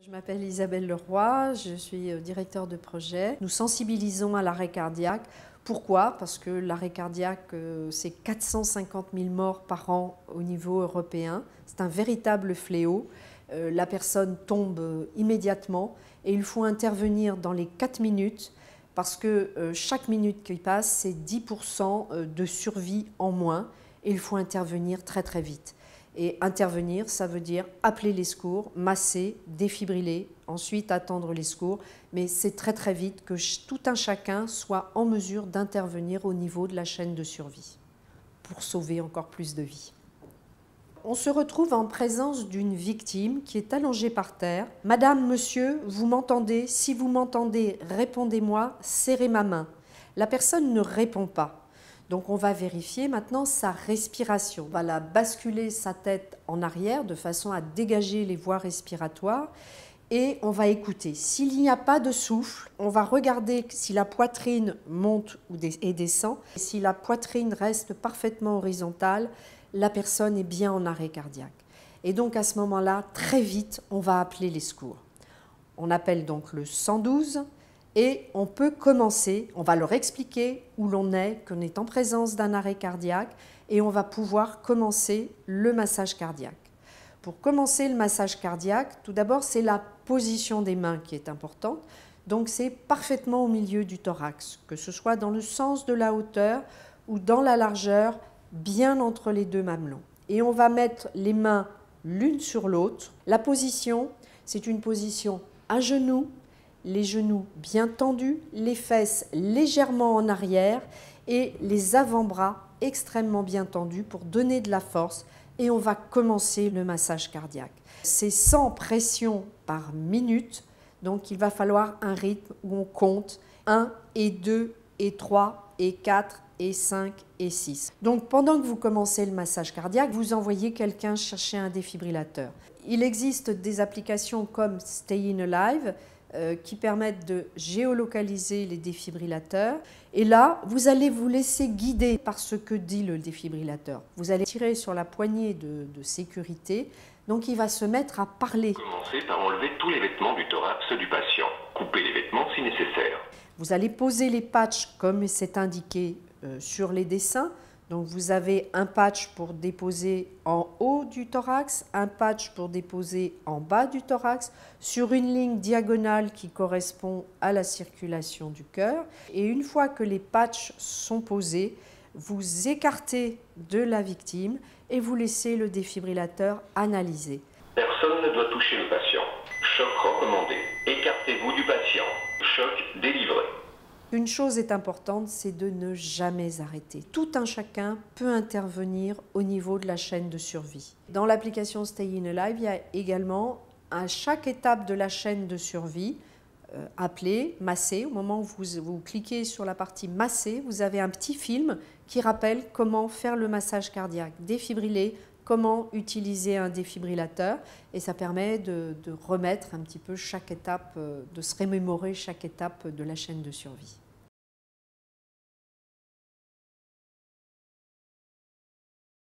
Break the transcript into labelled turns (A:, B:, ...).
A: Je m'appelle Isabelle Leroy, je suis directeur de projet. Nous sensibilisons à l'arrêt cardiaque. Pourquoi? Parce que l'arrêt cardiaque, c'est 450 000 morts par an au niveau européen. C'est un véritable fléau. La personne tombe immédiatement et il faut intervenir dans les 4 minutes parce que chaque minute qui passe, c'est 10% de survie en moins et il faut intervenir très très vite. Et intervenir, ça veut dire appeler les secours, masser, défibriller, ensuite attendre les secours. Mais c'est très très vite que tout un chacun soit en mesure d'intervenir au niveau de la chaîne de survie pour sauver encore plus de vies. On se retrouve en présence d'une victime qui est allongée par terre. « Madame, monsieur, vous m'entendez? Si vous m'entendez, répondez-moi, serrez ma main. » La personne ne répond pas. Donc on va vérifier maintenant sa respiration. On va la basculer sa tête en arrière de façon à dégager les voies respiratoires et on va écouter. S'il n'y a pas de souffle, on va regarder si la poitrine monte et descend. Si la poitrine reste parfaitement horizontale, la personne est bien en arrêt cardiaque. Et donc à ce moment-là, très vite, on va appeler les secours. On appelle donc le 112. Et on peut commencer, on va leur expliquer où l'on est, qu'on est en présence d'un arrêt cardiaque et on va pouvoir commencer le massage cardiaque. Pour commencer le massage cardiaque, tout d'abord c'est la position des mains qui est importante. Donc c'est parfaitement au milieu du thorax, que ce soit dans le sens de la hauteur ou dans la largeur, bien entre les deux mamelons. Et on va mettre les mains l'une sur l'autre. La position, c'est une position à genoux, les genoux bien tendus, les fesses légèrement en arrière et les avant-bras extrêmement bien tendus pour donner de la force et on va commencer le massage cardiaque. C'est 100 pressions par minute, donc il va falloir un rythme où on compte 1 et 2 et 3 et 4 et 5 et 6. Donc pendant que vous commencez le massage cardiaque, vous envoyez quelqu'un chercher un défibrillateur. Il existe des applications comme Staying Alive qui permettent de géolocaliser les défibrillateurs. Et là, vous allez vous laisser guider par ce que dit le défibrillateur. Vous allez tirer sur la poignée de sécurité, donc il va se mettre à parler.
B: Commencez par enlever tous les vêtements du thorax du patient. Coupez les vêtements si nécessaire.
A: Vous allez poser les patchs comme c'est indiqué sur les dessins. Donc vous avez un patch pour déposer en haut du thorax, un patch pour déposer en bas du thorax, sur une ligne diagonale qui correspond à la circulation du cœur. Et une fois que les patchs sont posés, vous écartez de la victime et vous laissez le défibrillateur analyser.
B: Personne ne doit toucher le patient. Choc recommandé. Écartez-vous du patient. Choc délivré.
A: Une chose est importante, c'est de ne jamais arrêter. Tout un chacun peut intervenir au niveau de la chaîne de survie. Dans l'application Staying Alive, il y a également à chaque étape de la chaîne de survie, appeler, masser. Au moment où vous cliquez sur la partie masser, vous avez un petit film qui rappelle comment faire le massage cardiaque, défibriller, comment utiliser un défibrillateur et ça permet de remettre un petit peu chaque étape, de se remémorer chaque étape de la chaîne de survie.